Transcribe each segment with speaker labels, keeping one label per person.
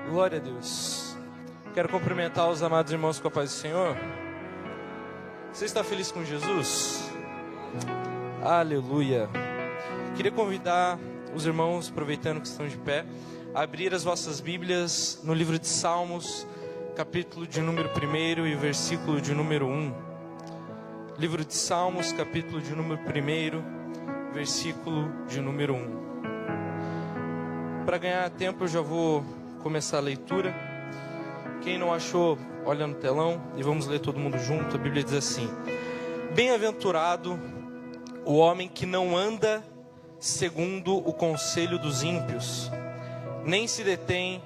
Speaker 1: Glória a Deus. Quero cumprimentar os amados irmãos com a paz do Senhor. Você está feliz com Jesus? Aleluia. Queria convidar os irmãos, aproveitando que estão de pé, a abrir as vossas Bíblias no livro de Salmos, capítulo de número 1 e versículo de número 1. Livro de Salmos, capítulo de número 1, versículo de número 1. Para ganhar tempo eu já vou começar a leitura. Quem não achou, olha no telão e vamos ler todo mundo junto. A Bíblia diz assim: Bem-aventurado o homem que não anda segundo o conselho dos ímpios, nem se detém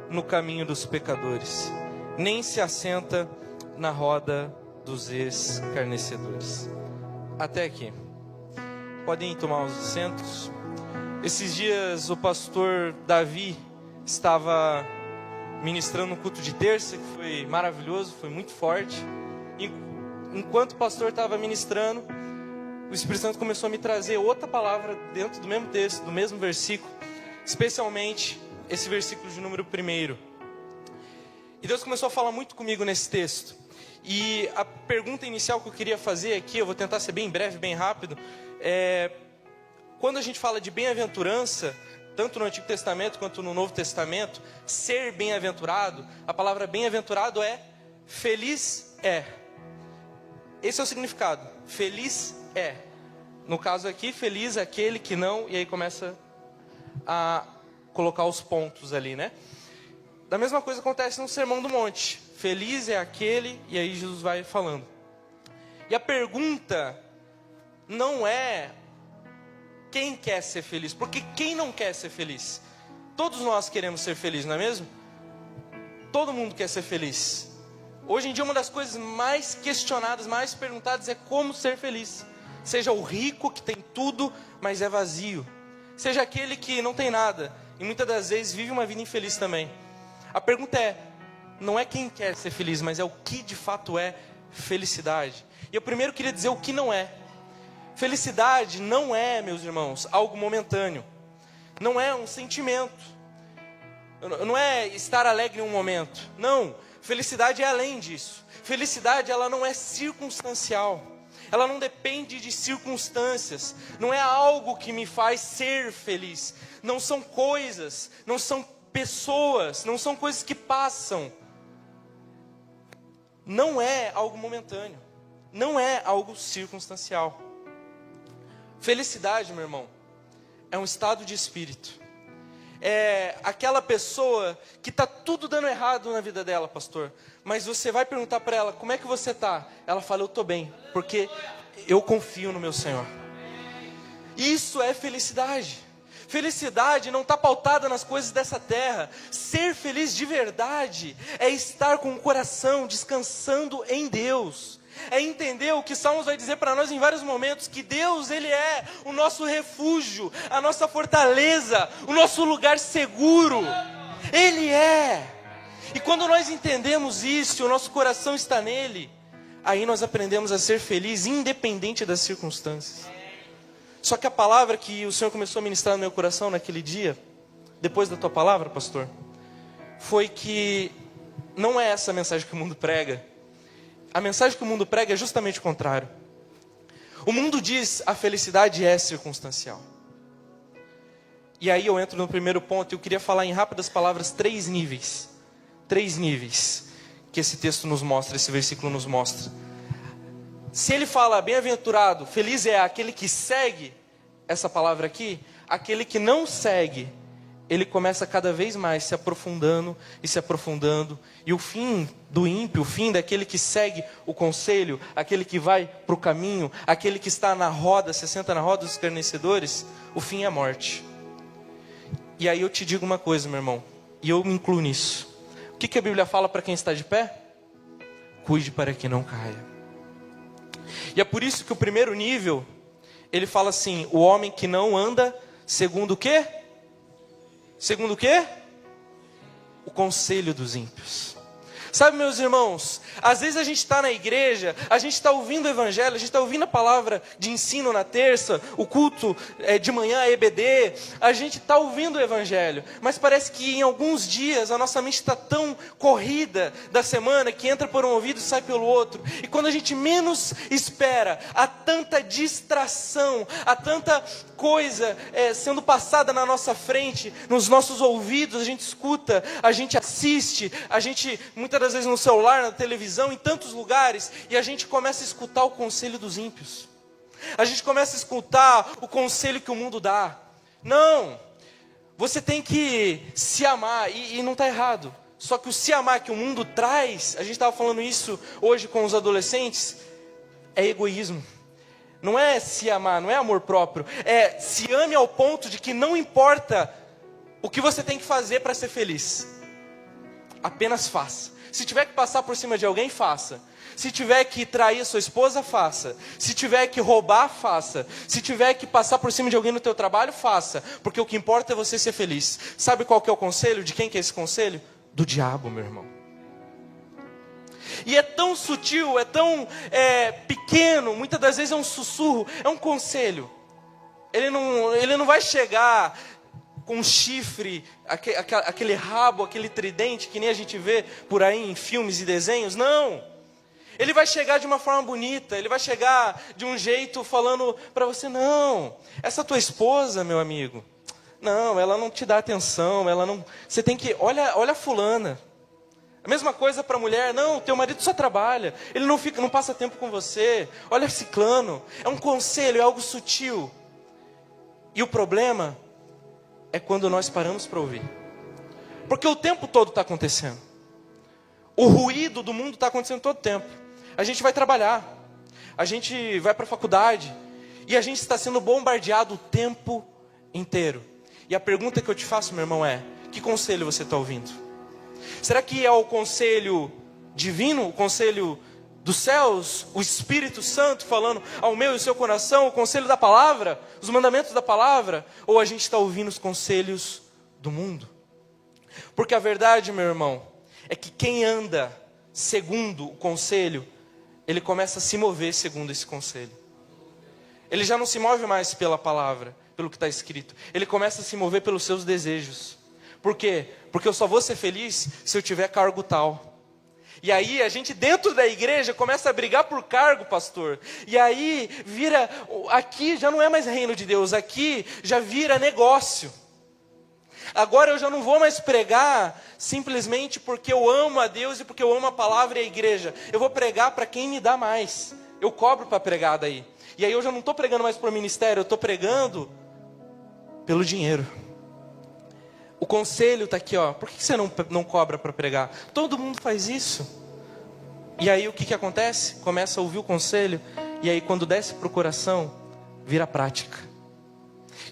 Speaker 1: no caminho dos pecadores, nem se assenta na roda dos escarnecedores. Até aqui. Podem tomar os assentos. Esses dias o pastor Davi estava ministrando um culto de terça, que foi maravilhoso, foi muito forte. E enquanto o pastor estava ministrando, o Espírito Santo começou a me trazer outra palavra dentro do mesmo texto, do mesmo versículo, especialmente esse versículo de número 1. E Deus começou a falar muito comigo nesse texto. E a pergunta inicial que eu queria fazer aqui, eu vou tentar ser bem breve, bem rápido, quando a gente fala de bem-aventurança, tanto no Antigo Testamento quanto no Novo Testamento, ser bem-aventurado, a palavra bem-aventurado é feliz é. Esse é o significado, feliz é. No caso aqui, feliz é aquele que não, e aí começa a colocar os pontos ali, né? Da mesma coisa acontece no Sermão do Monte, feliz é aquele, e aí Jesus vai falando. E a pergunta não é quem quer ser feliz, porque quem não quer ser feliz? Todos nós queremos ser felizes, não é mesmo? Todo mundo quer ser feliz. Hoje em dia uma das coisas mais questionadas, mais perguntadas é como ser feliz. Seja o rico que tem tudo, mas é vazio. Seja aquele que não tem nada e muitas das vezes vive uma vida infeliz também. A pergunta não é quem quer ser feliz, mas é o que de fato é felicidade. E eu primeiro queria dizer o que não é. Felicidade não é, meus irmãos, algo momentâneo. Não é um sentimento. Não é estar alegre em um momento. Não, felicidade é além disso. Felicidade, ela não é circunstancial. Ela não depende de circunstâncias. Não é algo que me faz ser feliz. Não são coisas, não são pessoas, não são coisas que passam. Não é algo momentâneo. Não é algo circunstancial. Felicidade, meu irmão, é um estado de espírito. É aquela pessoa que está tudo dando errado na vida dela, pastor. Mas você vai perguntar para ela, como é que você está? Ela fala, eu estou bem, porque eu confio no meu Senhor. Isso é felicidade. Felicidade não está pautada nas coisas dessa terra. Ser feliz de verdade é estar com o coração descansando em Deus. É entender o que Salmos vai dizer para nós em vários momentos, que Deus, Ele é o nosso refúgio, a nossa fortaleza, o nosso lugar seguro. Ele é. E quando nós entendemos isso, o nosso coração está nele, aí nós aprendemos a ser felizes independente das circunstâncias. Só que a palavra que o Senhor começou a ministrar no meu coração naquele dia, depois da tua palavra, pastor, foi que não é essa a mensagem que o mundo prega. A mensagem que o mundo prega é justamente o contrário. O mundo diz a felicidade é circunstancial. E aí eu entro no primeiro ponto e eu queria falar em rápidas palavras 3 níveis. 3 níveis que esse texto nos mostra, esse versículo nos mostra. Se ele fala bem-aventurado, feliz é aquele que segue essa palavra aqui, aquele que não segue, ele começa cada vez mais se aprofundando e se aprofundando. E o fim do ímpio, o fim daquele que segue o conselho, aquele que vai para o caminho, aquele que está na roda, se senta na roda dos escarnecedores, o fim é a morte. E aí eu te digo uma coisa, meu irmão, e eu me incluo nisso. O que a Bíblia fala para quem está de pé? Cuide para que não caia. E é por isso que o primeiro nível, ele fala assim, o homem que não anda segundo o quê? Segundo o quê? O conselho dos ímpios. Sabe, meus irmãos, às vezes a gente está na igreja, a gente está ouvindo o evangelho, a gente está ouvindo a palavra de ensino na terça, o culto de manhã, EBD, a gente está ouvindo o evangelho, mas parece que em alguns dias a nossa mente está tão corrida da semana que entra por um ouvido e sai pelo outro, e quando a gente menos espera, há tanta distração, há tanta coisa sendo passada na nossa frente, nos nossos ouvidos, a gente escuta, a gente assiste, a gente muitas das vezes no celular, na televisão, em tantos lugares, e a gente começa a escutar o conselho dos ímpios, a gente começa a escutar o conselho que o mundo dá. Não, você tem que se amar, e não está errado, só que o se amar que o mundo traz, a gente estava falando isso hoje com os adolescentes, é egoísmo. Não é se amar, não é amor próprio, é se ame ao ponto de que não importa o que você tem que fazer para ser feliz, apenas faça. Se tiver que passar por cima de alguém, faça. Se tiver que trair a sua esposa, faça. Se tiver que roubar, faça. Se tiver que passar por cima de alguém no teu trabalho, faça. Porque o que importa é você ser feliz. Sabe qual que é o conselho? De quem que é esse conselho? Do diabo, meu irmão. E é tão sutil, é tão pequeno, muitas das vezes é um sussurro, é um conselho. Ele não vai chegar com um chifre, aquele rabo, aquele tridente que nem a gente vê por aí em filmes e desenhos, não. Ele vai chegar de uma forma bonita, ele vai chegar de um jeito falando para você, não, essa tua esposa, meu amigo, não, ela não te dá atenção, ela não, você tem que, olha a fulana. A mesma coisa para a mulher, não, teu marido só trabalha, ele não passa tempo com você, olha ciclano, é um conselho, é algo sutil. E o problema é quando nós paramos para ouvir, porque o tempo todo está acontecendo, o ruído do mundo está acontecendo todo o tempo, a gente vai trabalhar, a gente vai para a faculdade, e a gente está sendo bombardeado o tempo inteiro, e a pergunta que eu te faço, meu irmão, é, que conselho você está ouvindo? Será que é o conselho divino, o conselho dos céus, o Espírito Santo falando ao meu e ao seu coração, o conselho da palavra, os mandamentos da palavra? Ou a gente está ouvindo os conselhos do mundo? Porque a verdade, meu irmão, é que quem anda segundo o conselho, ele começa a se mover segundo esse conselho. Ele já não se move mais pela palavra, pelo que está escrito. Ele começa a se mover pelos seus desejos. Por quê? Porque eu só vou ser feliz se eu tiver cargo tal. E aí a gente dentro da igreja começa a brigar por cargo, pastor. E aí vira, aqui já não é mais reino de Deus, aqui já vira negócio. Agora eu já não vou mais pregar simplesmente porque eu amo a Deus e porque eu amo a palavra e a igreja. Eu vou pregar para quem me dá mais. Eu cobro para pregar daí. E aí eu já não estou pregando mais por ministério, eu estou pregando pelo dinheiro. O conselho está aqui, ó. Por que você não cobra para pregar? Todo mundo faz isso. E aí o que acontece? Começa a ouvir o conselho. E aí quando desce para o coração, vira prática.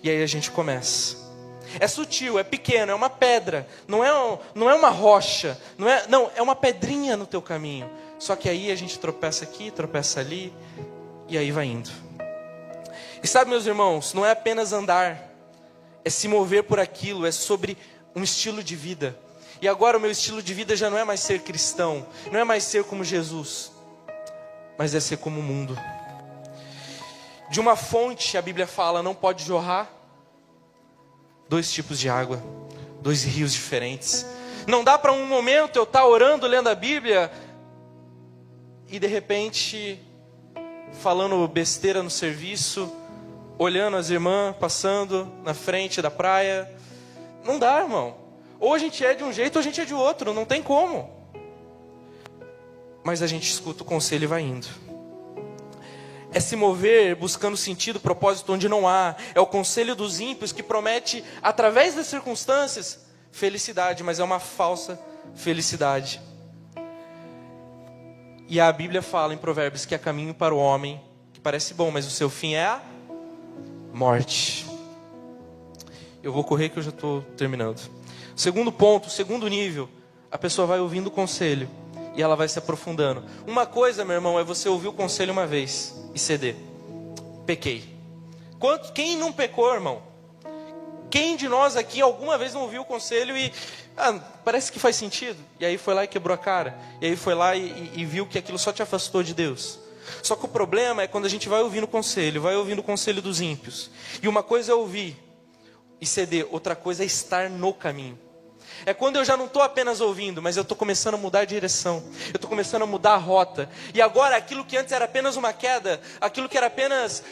Speaker 1: E aí a gente começa. É sutil, é pequeno, é uma pedra. Não é uma rocha. Não, é uma pedrinha no teu caminho. Só que aí a gente tropeça aqui, tropeça ali. E aí vai indo. E sabe, meus irmãos, não é apenas andar. É se mover por aquilo, é sobre um estilo de vida. E agora o meu estilo de vida já não é mais ser cristão, não é mais ser como Jesus, mas é ser como o mundo. De uma fonte, a Bíblia fala, não pode jorrar 2 tipos de água, 2 rios diferentes. Não dá para um momento eu estar orando, lendo a Bíblia, e de repente, falando besteira no serviço, olhando as irmãs passando na frente da praia. Não dá, irmão. Ou a gente é de um jeito ou a gente é de outro. Não tem como. Mas a gente escuta o conselho e vai indo. É se mover buscando sentido, propósito onde não há. É o conselho dos ímpios que promete, através das circunstâncias, felicidade. Mas é uma falsa felicidade. E a Bíblia fala em Provérbios que há caminho para o homem que parece bom, mas o seu fim é a morte. Eu vou correr que eu já estou terminando. Segundo ponto, segundo nível, a pessoa vai ouvindo o conselho e ela vai se aprofundando. Uma coisa, meu irmão, é você ouvir o conselho uma vez e ceder. Pequei. Quem não pecou, irmão? Quem de nós aqui alguma vez não ouviu o conselho e parece que faz sentido? E aí foi lá e quebrou a cara. E aí foi lá e viu que aquilo só te afastou de Deus. Só que o problema é quando a gente vai ouvindo o conselho, vai ouvindo o conselho dos ímpios. E uma coisa é ouvir e ceder, outra coisa é estar no caminho. É quando eu já não estou apenas ouvindo, mas eu estou começando a mudar a direção. Eu estou começando a mudar a rota. E agora aquilo que antes era apenas uma queda, aquilo que era apenas,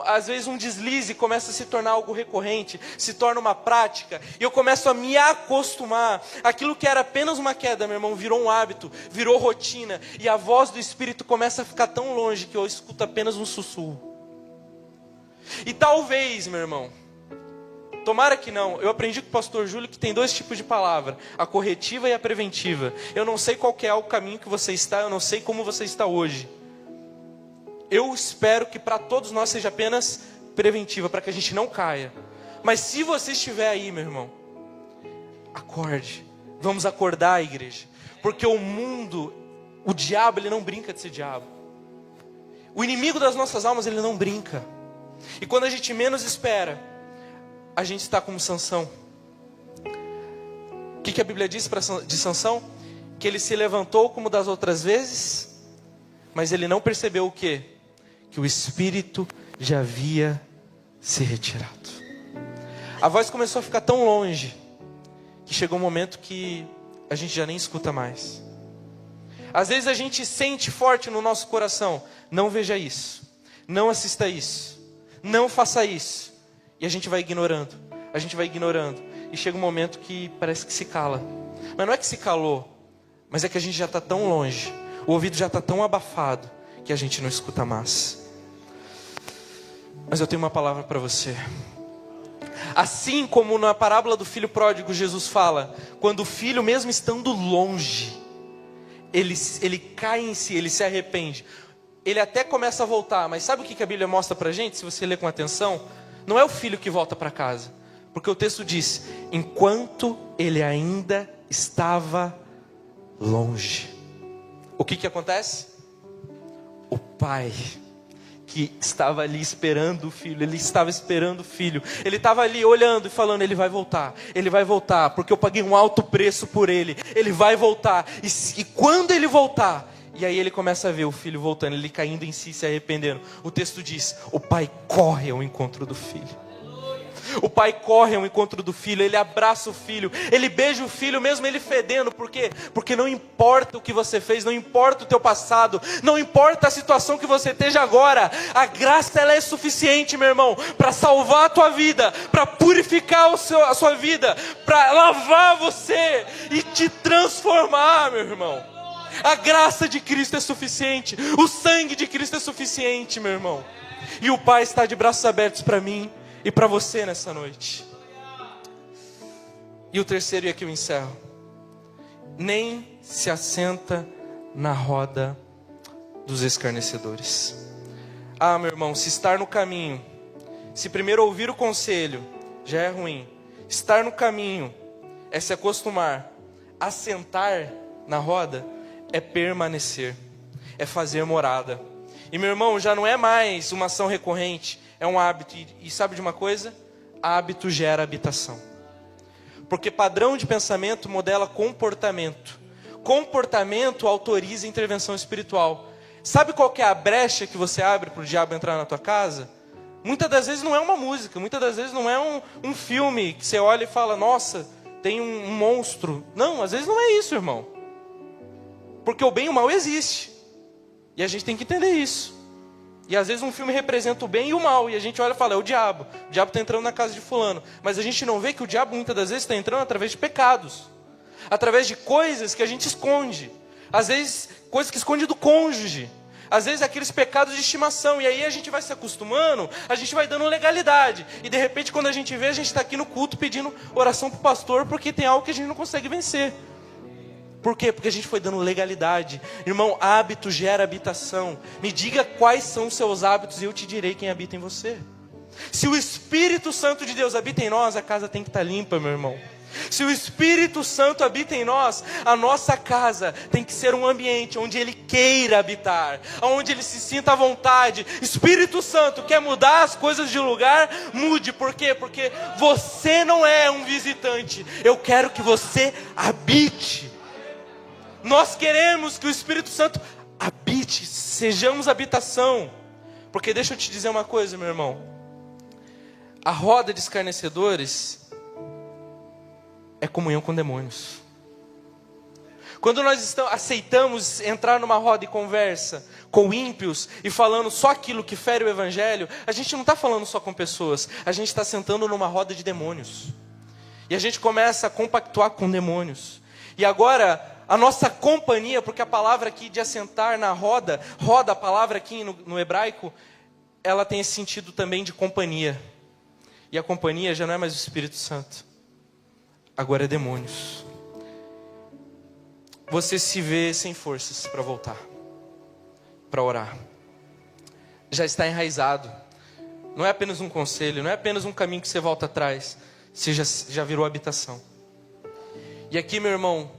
Speaker 1: às vezes um deslize, começa a se tornar algo recorrente, se torna uma prática. E eu começo a me acostumar. Aquilo que era apenas uma queda, meu irmão, virou um hábito, virou rotina. E a voz do Espírito começa a ficar tão longe que eu escuto apenas um sussurro. E talvez, meu irmão, tomara que não. Eu aprendi com o pastor Júlio que tem 2 tipos de palavra: a corretiva e a preventiva. Eu não sei qual que é o caminho que você está, eu não sei como você está hoje. Eu espero que para todos nós seja apenas preventiva, para que a gente não caia. Mas se você estiver aí, meu irmão, acorde. Vamos acordar, igreja. Porque o mundo, o diabo, ele não brinca de ser diabo. O inimigo das nossas almas, ele não brinca. E quando a gente menos espera, a gente está como Sansão. O que a Bíblia diz de Sansão? Que ele se levantou como das outras vezes, mas ele não percebeu o quê? Que o Espírito já havia se retirado. A voz começou a ficar tão longe, que chegou um momento que a gente já nem escuta mais. Às vezes a gente sente forte no nosso coração: não veja isso, não assista isso, não faça isso. E a gente vai ignorando, e chega um momento que parece que se cala. Mas não é que se calou, mas é que a gente já está tão longe, o ouvido já está tão abafado, que a gente não escuta mais. Mas eu tenho uma palavra para você. Assim como na parábola do filho pródigo, Jesus fala, quando o filho, mesmo estando longe, ele cai em si, ele se arrepende. Ele até começa a voltar, mas sabe o que a Bíblia mostra para a gente, se você ler com atenção? Não é o filho que volta para casa, porque o texto diz: enquanto ele ainda estava longe. O que acontece? O pai, que estava ali esperando o filho, ele estava esperando o filho, ele estava ali olhando e falando: ele vai voltar, porque eu paguei um alto preço por ele vai voltar, e quando ele voltar, e aí ele começa a ver o filho voltando, ele caindo em si, se arrependendo. O texto diz: o pai corre ao encontro do filho. O pai corre ao encontro do filho, ele abraça o filho, ele beija o filho, mesmo ele fedendo. Por quê? Porque não importa o que você fez, não importa o teu passado, não importa a situação que você esteja agora, a graça ela é suficiente, meu irmão, para salvar a tua vida, para purificar a sua vida, para lavar você e te transformar, meu irmão. A graça de Cristo é suficiente, o sangue de Cristo é suficiente, meu irmão. E o Pai está de braços abertos para mim e para você nessa noite. E o terceiro, e aqui eu encerro: nem se assenta na roda dos escarnecedores. Ah, meu irmão, se estar no caminho, se primeiro ouvir o conselho, já é ruim. Estar no caminho é se acostumar. Assentar na roda é permanecer, é fazer morada. E meu irmão, já não é mais uma ação recorrente, é um hábito. E sabe de uma coisa? Hábito gera habitação. Porque padrão de pensamento modela comportamento. Comportamento autoriza intervenção espiritual. Sabe qual que é a brecha que você abre para o diabo entrar na tua casa? Muitas das vezes não é uma música, muitas das vezes não é um filme que você olha e fala: nossa, tem um monstro. Não, às vezes não é isso, irmão. Porque o bem e o mal existe. E a gente tem que entender isso. E às vezes um filme representa o bem e o mal. E a gente olha e fala: é o diabo. O diabo está entrando na casa de fulano. Mas a gente não vê que o diabo muitas das vezes está entrando através de pecados. Através de coisas que a gente esconde. Às vezes coisas que esconde do cônjuge. Às vezes aqueles pecados de estimação. E aí a gente vai se acostumando, a gente vai dando legalidade. E de repente quando a gente vê, a gente está aqui no culto pedindo oração para o pastor, porque tem algo que a gente não consegue vencer. Por quê? Porque a gente foi dando legalidade. Irmão, hábito gera habitação. Me diga quais são os seus hábitos e eu te direi quem habita em você. Se o Espírito Santo de Deus habita em nós, a casa tem que estar limpa, meu irmão. Se o Espírito Santo habita em nós, a nossa casa tem que ser um ambiente onde Ele queira habitar, onde Ele se sinta à vontade. Espírito Santo, quer mudar as coisas de lugar? Mude. Por quê? Porque você não é um visitante. Eu quero que você habite. Nós queremos que o Espírito Santo habite, sejamos habitação. Porque deixa eu te dizer uma coisa, meu irmão. A roda de escarnecedores é comunhão com demônios. Quando nós aceitamos entrar numa roda e conversa com ímpios e falando só aquilo que fere o evangelho, a gente não está falando só com pessoas, a gente está sentando numa roda de demônios. E a gente começa a compactuar com demônios. E agora, a nossa companhia, porque a palavra aqui de assentar na roda, a palavra aqui no hebraico, ela tem esse sentido também de companhia. E a companhia já não é mais o Espírito Santo. Agora é demônios. Você se vê sem forças para voltar, para orar. Já está enraizado. Não é apenas um conselho, não é apenas um caminho que você volta atrás. Você já virou habitação. E aqui, meu irmão,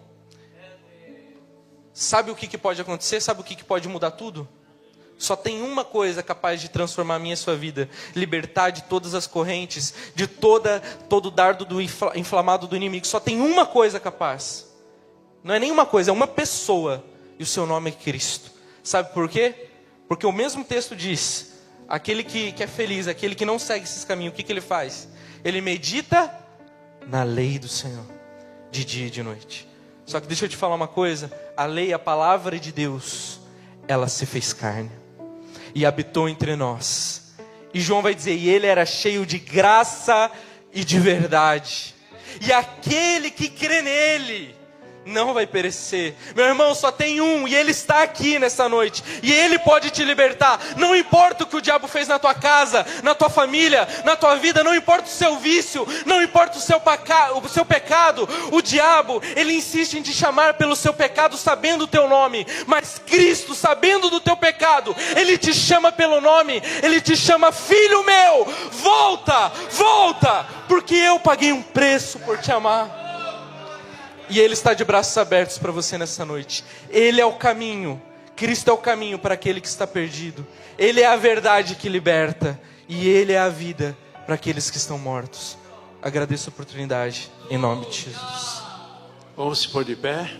Speaker 1: sabe o que pode acontecer? Sabe o que pode mudar tudo? Só tem uma coisa capaz de transformar a minha e a sua vida: libertar de todas as correntes, de todo o dardo inflamado do inimigo. Só tem uma coisa capaz. Não é nenhuma coisa, é uma pessoa. E o seu nome é Cristo. Sabe por quê? Porque o mesmo texto diz: aquele que é feliz, aquele que não segue esses caminhos, o que ele faz? Ele medita na lei do Senhor, de dia e de noite. Só que deixa eu te falar uma coisa: a lei, a palavra de Deus, ela se fez carne e habitou entre nós. E João vai dizer: e ele era cheio de graça e de verdade. E aquele que crê nele não vai perecer. Meu irmão, só tem um, e ele está aqui nessa noite, e ele pode te libertar. Não importa o que o diabo fez na tua casa, na tua família, na tua vida, não importa o seu vício, não importa o seu pecado. O diabo, ele insiste em te chamar pelo seu pecado, sabendo o teu nome. Mas Cristo, sabendo do teu pecado, ele te chama pelo nome. Ele te chama: filho meu, volta, volta, porque eu paguei um preço por te amar. E Ele está de braços abertos para você nessa noite. Ele é o caminho. Cristo é o caminho para aquele que está perdido. Ele é a verdade que liberta. E Ele é a vida para aqueles que estão mortos. Agradeço a oportunidade em nome de Jesus.
Speaker 2: Vamos se pôr de pé.